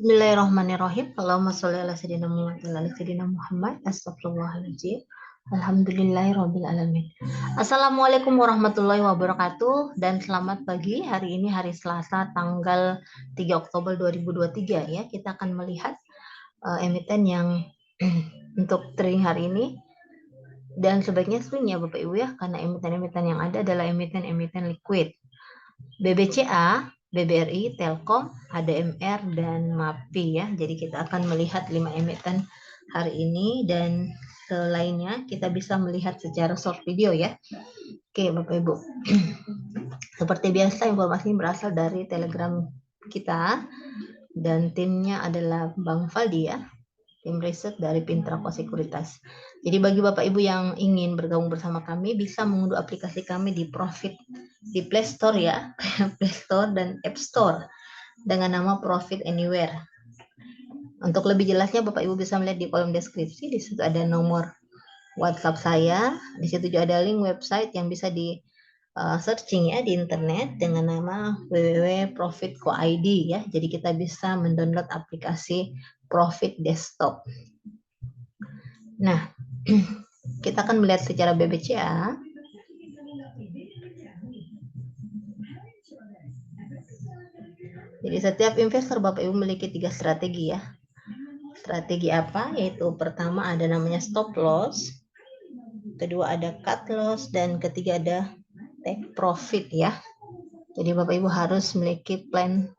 Bismillahirrahmanirrahim. Allahumma sholli ala sayyidina Muhammad wa ala sayyidina Muhammad. Astagfirullahaladzim. Alhamdulillahirabbil alamin. Assalamualaikum warahmatullahi wabarakatuh dan selamat pagi. Hari ini hari Selasa tanggal 3 Oktober 2023 ya. Kita akan melihat emiten yang untuk trading hari ini, dan sebaiknya swing ya Bapak Ibu ya, karena emiten-emiten yang ada adalah emiten-emiten liquid. BBCA, BBRI, Telkom, ADMR, dan MAPI ya. Jadi kita akan melihat 5 emiten hari ini, dan selainnya kita bisa melihat secara short video ya. Oke Bapak Ibu. Seperti biasa informasi berasal dari Telegram kita, dan timnya adalah Bang Faldi ya, tim riset dari Pintrako Sekuritas. Jadi bagi Bapak Ibu yang ingin bergabung bersama kami, bisa mengunduh aplikasi kami di Profit di Play Store ya, Play Store dan App Store dengan nama Profit Anywhere. Untuk lebih jelasnya Bapak Ibu bisa melihat di kolom deskripsi, di situ ada nomor WhatsApp saya, di situ juga ada link website yang bisa di searching ya di internet dengan nama www.profit.co.id ya. Jadi kita bisa mendownload aplikasi Profit Desktop. Nah, kita akan melihat secara BBCA. Jadi setiap investor Bapak Ibu memiliki 3 strategi ya. Strategi apa? Yaitu pertama ada namanya stop loss, kedua ada cut loss, dan ketiga ada take profit ya. Jadi Bapak Ibu harus memiliki plan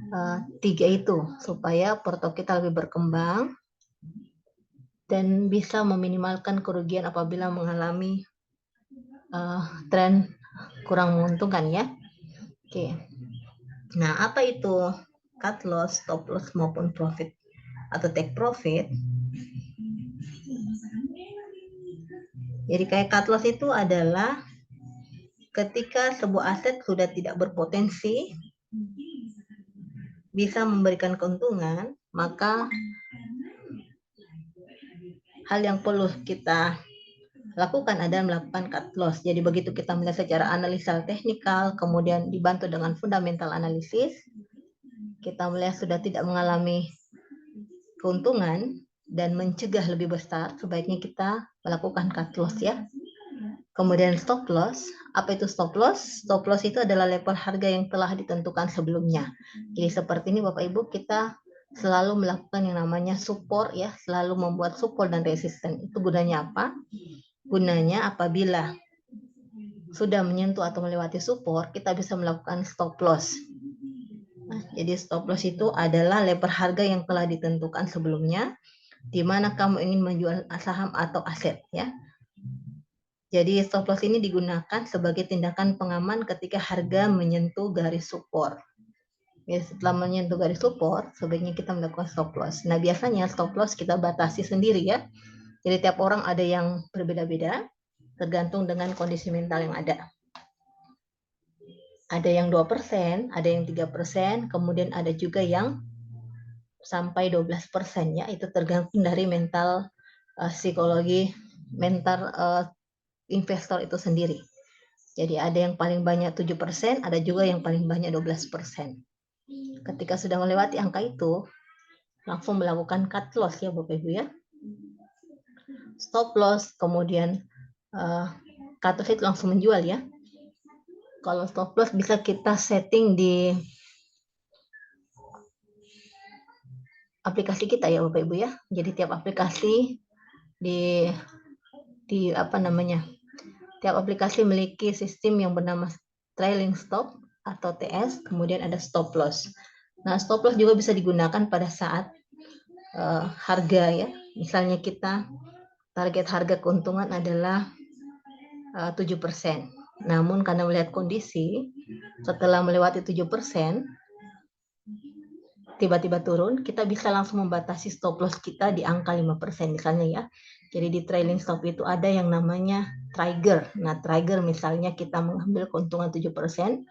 3 itu supaya portfolio kita lebih berkembang dan bisa meminimalkan kerugian apabila mengalami tren kurang menguntungkan ya. Oke. Nah, apa itu cut loss, stop loss maupun profit atau take profit? Jadi kayak cut loss itu adalah ketika sebuah aset sudah tidak berpotensi bisa memberikan keuntungan, maka hal yang perlu kita lakukan adalah melakukan cut loss. Jadi begitu kita melihat secara analisa teknikal, kemudian dibantu dengan fundamental analisis, kita melihat sudah tidak mengalami keuntungan dan mencegah lebih besar, sebaiknya kita melakukan cut loss ya. Kemudian stop loss. Apa itu stop loss? Stop loss itu adalah level harga yang telah ditentukan sebelumnya. Jadi seperti ini Bapak Ibu, kita selalu melakukan yang namanya support ya, selalu membuat support dan resisten. Itu gunanya apa? Gunanya apabila sudah menyentuh atau melewati support, kita bisa melakukan stop loss. Nah, jadi stop loss itu adalah level harga yang telah ditentukan sebelumnya, di mana kamu ingin menjual saham atau aset ya. Jadi stop loss ini digunakan sebagai tindakan pengaman ketika harga menyentuh garis support. Ya, setelah menyentuh garis support, sebaiknya kita melakukan stop loss. Nah, biasanya stop loss kita batasi sendiri ya. Jadi tiap orang ada yang berbeda-beda, tergantung dengan kondisi mental yang ada. Ada yang 2%, ada yang 3%, kemudian ada juga yang sampai 12% ya. Itu tergantung dari mental psikologi mental investor itu sendiri. Jadi ada yang paling banyak 7%, ada juga yang paling banyak 12%. Ketika sudah melewati angka itu, langsung melakukan cut loss ya Bapak Ibu ya. Stop loss, kemudian cut loss itu langsung menjual ya. Kalau stop loss bisa kita setting di aplikasi kita ya Bapak Ibu ya. Jadi tiap aplikasi di apa namanya? Tiap aplikasi memiliki sistem yang bernama trailing stop atau TS, kemudian ada stop loss. Nah, stop loss juga bisa digunakan pada saat harga ya. Misalnya kita target harga keuntungan adalah 7%. Namun karena melihat kondisi setelah melewati 7%, tiba-tiba turun, kita bisa langsung membatasi stop loss kita di angka 5% misalnya ya. Jadi di trailing stop itu ada yang namanya trigger. Nah, trigger misalnya kita mengambil keuntungan 7%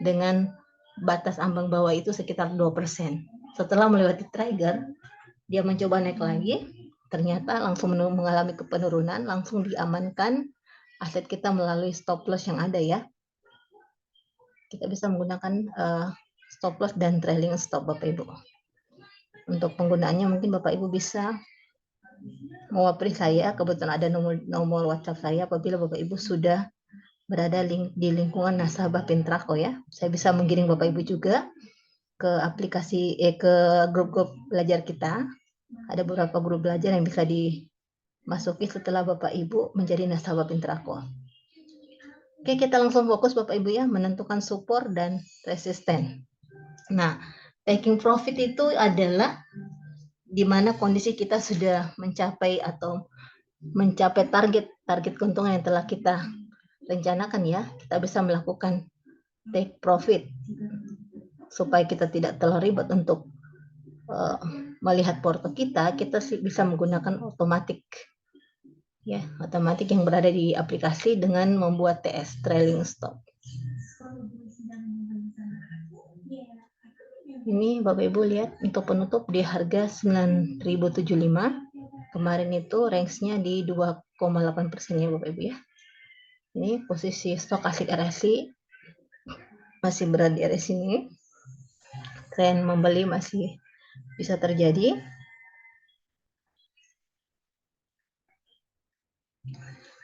dengan batas ambang bawah itu sekitar 2%. Setelah melewati trigger, dia mencoba naik lagi, ternyata langsung mengalami penurunan, langsung diamankan aset kita melalui stop loss yang ada ya. Kita bisa menggunakan stop loss dan trailing stop Bapak Ibu. Untuk penggunaannya mungkin Bapak Ibu bisa mewapri saya, kebetulan ada nomor WhatsApp saya apabila Bapak Ibu sudah berada di lingkungan nasabah Pintrako ya. Saya bisa menggiring Bapak Ibu juga ke aplikasi ke grup-grup belajar kita. Ada beberapa grup belajar yang bisa dimasuki setelah Bapak Ibu menjadi nasabah Pintrako. Oke, kita langsung fokus Bapak Ibu ya, menentukan support dan resisten. Nah, taking profit itu adalah di mana kondisi kita sudah mencapai target keuntungan yang telah kita rencanakan ya. Kita bisa melakukan take profit supaya kita tidak terlalu ribet untuk melihat porto kita bisa menggunakan otomatik ya, otomatik yang berada di aplikasi dengan membuat TS, trailing stop. Ini Bapak Ibu lihat untuk penutup di harga 9.075. Kemarin itu range-nya di 2,8% ya Bapak Ibu ya. Ini posisi stokastik RSI masih berada di area sini. Tren membeli masih bisa terjadi.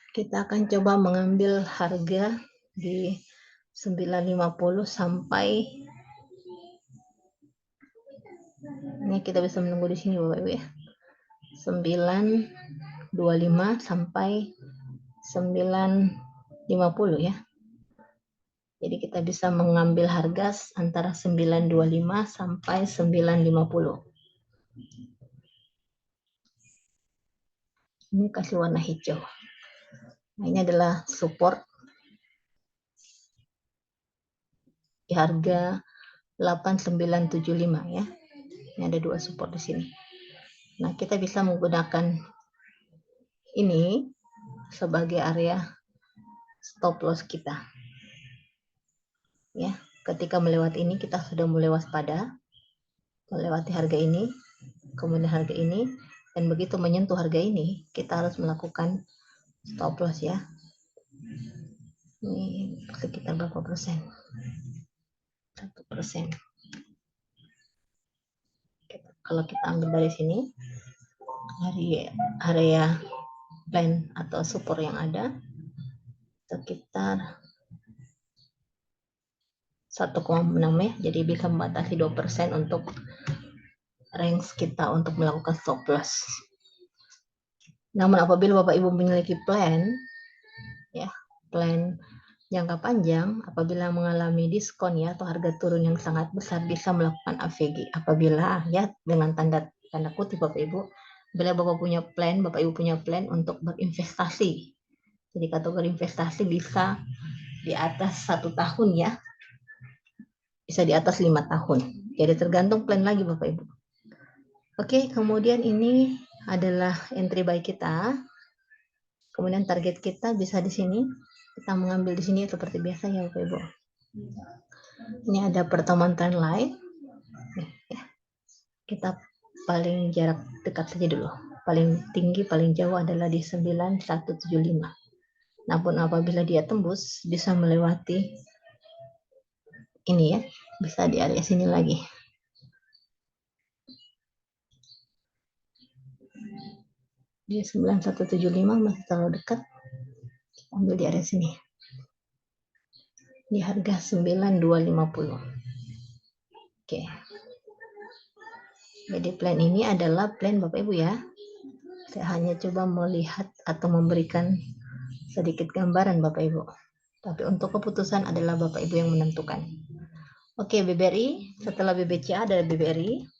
Kita akan coba mengambil harga di 9.50 sampai ini kita bisa menunggu di sini Bapak Ibu ya. 9.25 sampai 9.50 ya. Jadi kita bisa mengambil harga antara 9.25 sampai 9.50. Ini kasih warna hijau. Nah, ini adalah support di harga 8.975 ya. Ini ada dua support di sini. Nah, kita bisa menggunakan ini sebagai area stop loss kita. Ya, ketika melewati ini kita sudah mulai waspada, melewati harga ini, kemudian harga ini, dan begitu menyentuh harga ini, kita harus melakukan stop loss ya. Ini sekitar berapa persen? 1%. Kalau kita ambil dari sini, dari area plan atau support yang ada, sekitar 1,6 ya, jadi bisa membatasi 2% untuk range kita untuk melakukan stop loss. Namun apabila Bapak Ibu memiliki plan, ya, plan jangka panjang, apabila mengalami diskon ya atau harga turun yang sangat besar, bisa melakukan AVG. Apabila ya dengan tanda kutip Bapak Ibu, bila Bapak Ibu punya plan untuk berinvestasi. Jadi kategori investasi bisa di atas 1 tahun ya, bisa di atas 5 tahun. Jadi tergantung plan lagi Bapak Ibu. Oke, kemudian ini adalah entry buy kita. Kemudian target kita bisa di sini. Kita mengambil di sini seperti biasa ya Bapak Ibu. Ini ada pertemuan trend line. Kita paling jarak dekat saja dulu. Paling tinggi, paling jauh adalah di 9175. Namun apabila dia tembus, bisa melewati ini ya. Bisa di area sini lagi. Di 9175 masih terlalu dekat. Ambil di area sini. Di harga 9250. Oke. Jadi plan ini adalah plan Bapak Ibu ya. Saya hanya coba melihat atau memberikan sedikit gambaran Bapak Ibu. Tapi untuk keputusan adalah Bapak Ibu yang menentukan. Oke, BBRI. Setelah BBCA ada BBRI.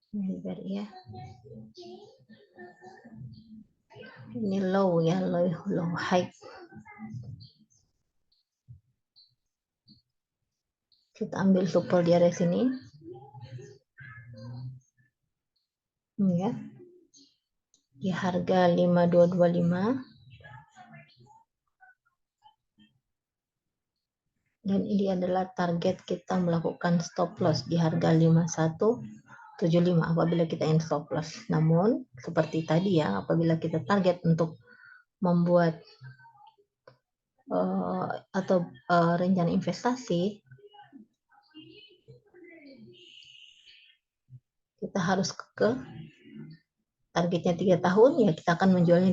Ini BBRI ya. Ini low ya, low high. Kita ambil support di area sini. Ini ya. Di harga 5225. Dan ini adalah target kita melakukan stop loss di harga 5175 apabila kita ingin stop loss. Namun seperti tadi ya, apabila kita target untuk membuat atau rencana investasi, kita harus ke targetnya 3 tahun, ya kita akan menjualnya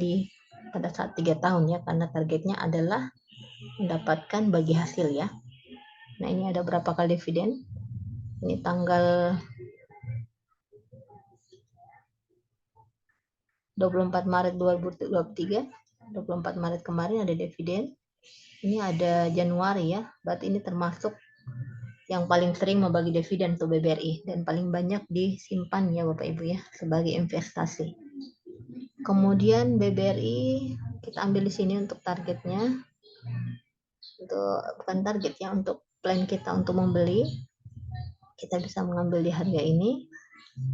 pada saat 3 tahun ya, karena targetnya adalah mendapatkan bagi hasil ya. Nah, ini ada berapa kali dividen? Ini tanggal 24 Maret 2023, 24 Maret kemarin ada dividen. Ini ada Januari ya, berarti ini termasuk yang paling sering membagi dividen untuk BBRI dan paling banyak disimpan ya Bapak Ibu ya sebagai investasi. Kemudian BBRI kita ambil di sini untuk targetnya, untuk bukan target ya, untuk plan kita untuk membeli, kita bisa mengambil di harga ini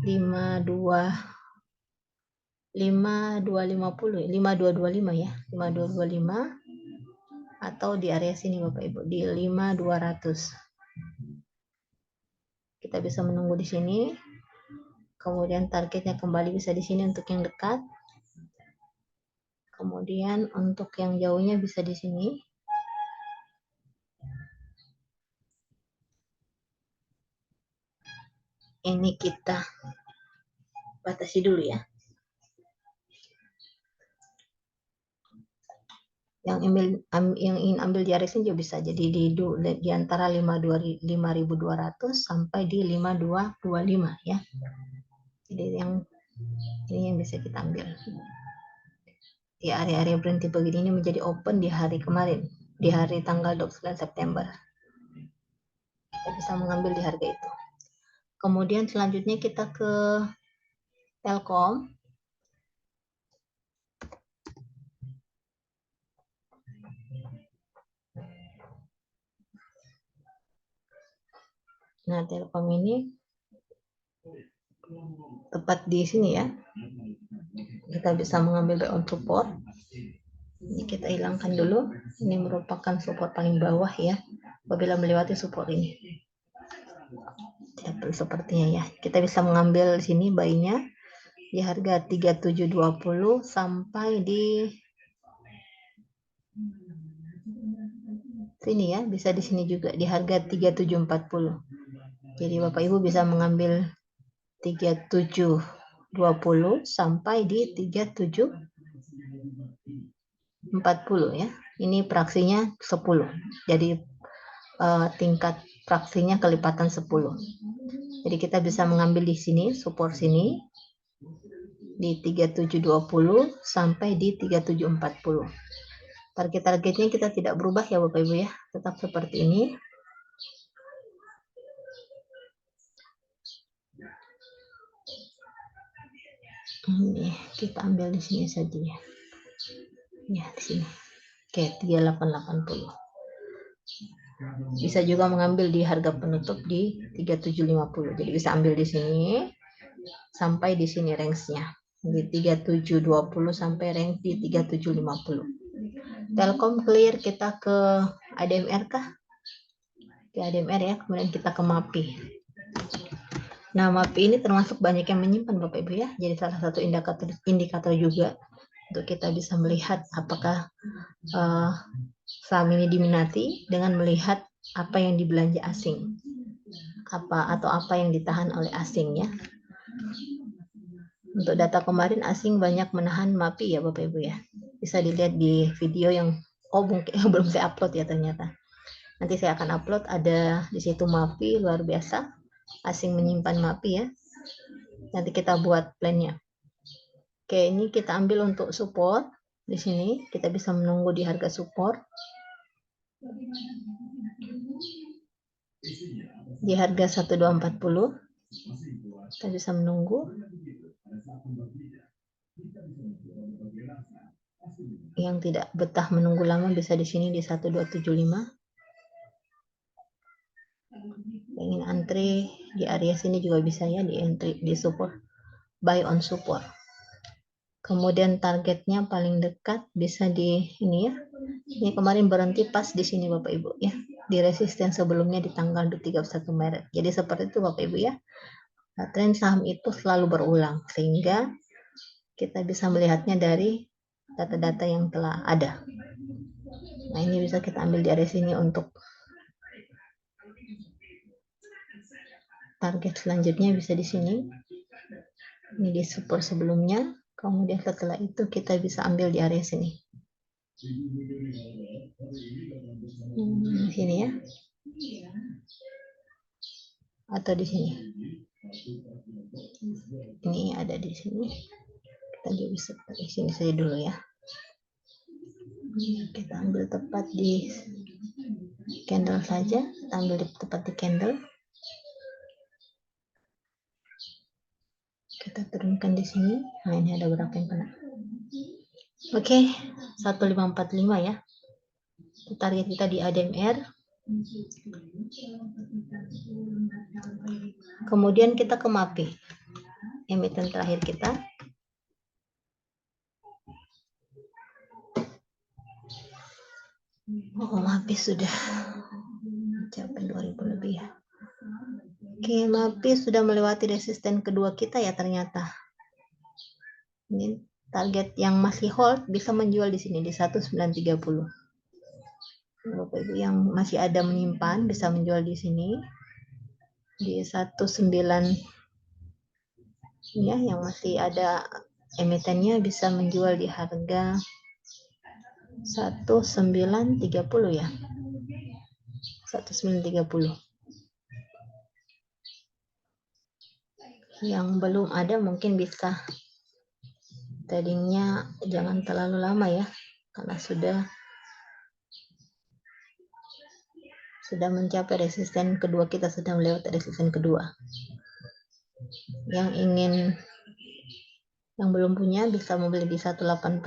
5225 ya, 5225 atau di area sini Bapak Ibu di 5200. Kita bisa menunggu di sini. Kemudian targetnya kembali bisa di sini untuk yang dekat. Kemudian untuk yang jauhnya bisa di sini. Ini kita batasi dulu ya. Yang ingin ambil di area sini juga bisa. Jadi di antara 5200 sampai di 5225 ya. Jadi ini yang bisa kita ambil. Di area-area berhenti begini ini menjadi open di hari kemarin, di hari tanggal 29 September. Kita bisa mengambil di harga itu. Kemudian selanjutnya kita ke Telkom. Nah, Telkom ini tepat di sini ya. Kita bisa mengambil buy on support. Ini kita hilangkan dulu. Ini merupakan support paling bawah ya. Apabila melewati support ini. Tidak perlu sepertinya ya. Kita bisa mengambil di sini buy-nya di harga 3720 sampai di sini ya, bisa di sini juga di harga 3740. Jadi Bapak Ibu bisa mengambil 3720 sampai di 3740 ya. Ini fraksinya 10. Jadi tingkat fraksinya kelipatan 10. Jadi kita bisa mengambil di sini support sini di 3720 sampai di 3740. Target-targetnya kita tidak berubah ya Bapak Ibu ya, tetap seperti ini. Ini kita ambil di sini saja ya. Ya, di sini. Oke, 3880. Bisa juga mengambil di harga penutup di 3750. Jadi bisa ambil di sini sampai di sini range-nya. Di 3720 sampai range di 3750. Telkom clear, kita ke ADMR kah? Ke ADMR ya, kemudian kita ke MAPI. Nah, MAPI ini termasuk banyak yang menyimpan Bapak Ibu ya. Jadi salah satu indikator juga untuk kita bisa melihat apakah saham ini diminati dengan melihat apa yang dibelanja asing. Apa yang ditahan oleh asing ya. Untuk data kemarin asing banyak menahan MAPI ya Bapak Ibu ya. Bisa dilihat di video yang mungkin belum saya upload ya ternyata. Nanti saya akan upload, ada di situ MAPI luar biasa. Asing menyimpan MAPI ya. Nanti kita buat plannya. Oke, ini kita ambil untuk support. Di sini kita bisa menunggu di harga support. Di harga 1240. Kita bisa menunggu. Yang tidak betah menunggu lama bisa di sini di 1275. Ingin antri di area sini juga bisa ya, di entry di support, buy on support. Kemudian targetnya paling dekat bisa di ini ya. Ini kemarin berhenti pas di sini Bapak Ibu ya. Di resisten sebelumnya di tanggal 31 Maret. Jadi seperti itu Bapak Ibu ya. Nah, tren saham itu selalu berulang sehingga kita bisa melihatnya dari data-data yang telah ada. Nah, ini bisa kita ambil di area sini untuk target selanjutnya, bisa di sini. Ini di support sebelumnya. Kemudian setelah itu kita bisa ambil di area sini. Di sini ya. Atau di sini. Ini ada di sini. Kita juga bisa pakai sini saja dulu ya. Kita ambil tepat di candle saja. Kita ambil tepat di candle. Kita turunkan di sini. Nah, ini ada berapa yang kena. Oke, 1545 ya. Target kita di ADMR. Kemudian kita ke MAPI. Emiten terakhir kita. Oh, MAPI sudah mencapai 2000 lebih ya. Oke, MAPI sudah melewati resisten kedua kita ya ternyata. Ini target yang masih hold bisa menjual di sini di 1930. Bapak Ibu yang masih ada menyimpan bisa menjual di sini di 19 ya, yang masih ada emitennya bisa menjual di harga 1930 ya. 1930. Yang belum ada mungkin bisa tradingnya jangan terlalu lama ya, karena sudah mencapai resisten kedua, kita sudah melewati resisten kedua. Yang belum punya bisa membeli di 1845.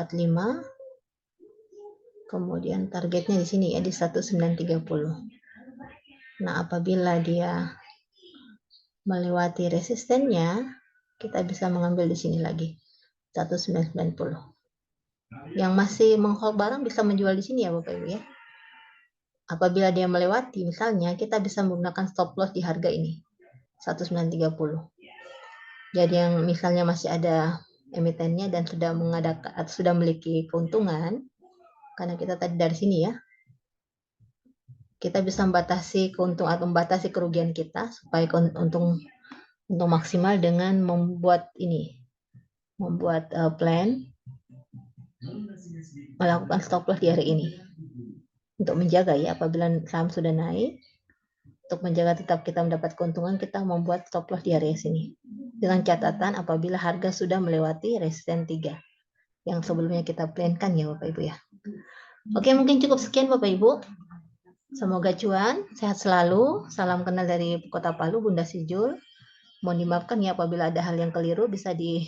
Kemudian targetnya di sini ya di 1930. Nah, apabila dia melewati resistennya, kita bisa mengambil di sini lagi 1990. Yang masih menghold barang bisa menjual di sini ya Bapak Ibu ya. Apabila dia melewati, misalnya kita bisa menggunakan stop loss di harga ini 1930. Jadi yang misalnya masih ada emitennya dan sudah memiliki keuntungan, karena kita tadi dari sini ya, kita bisa membatasi keuntungan atau membatasi kerugian kita supaya untung maksimal dengan membuat plan melakukan stop loss di hari ini untuk menjaga ya, apabila saham sudah naik, untuk menjaga tetap kita mendapat keuntungan, kita membuat stop loss di area sini dengan catatan apabila harga sudah melewati resisten 3 yang sebelumnya kita plankan ya Bapak Ibu ya. Oke, mungkin cukup sekian Bapak Ibu. Semoga cuan, sehat selalu. Salam kenal dari Kota Palu, Bunda Sijul. Mohon dimaafkan ya apabila ada hal yang keliru, bisa di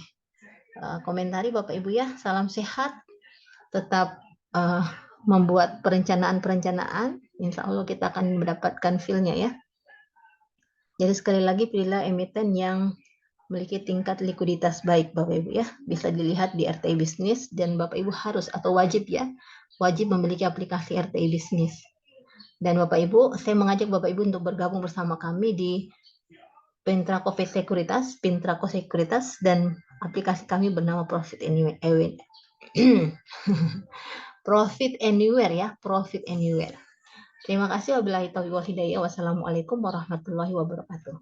komentari Bapak Ibu ya. Salam sehat, tetap membuat perencanaan. Insya Allah kita akan mendapatkan feel-nya ya. Jadi sekali lagi, pilihlah emiten yang memiliki tingkat likuiditas baik Bapak Ibu ya. Bisa dilihat di RTI Bisnis, dan Bapak Ibu harus atau wajib memiliki aplikasi RTI Bisnis. Dan Bapak Ibu, saya mengajak Bapak Ibu untuk bergabung bersama kami di Pintraco Sekuritas, dan aplikasi kami bernama Profit Anywhere. Profit Anywhere. Terima kasih. Wabillahi taufiq wal hidayah. Wassalamualaikum warahmatullahi wabarakatuh.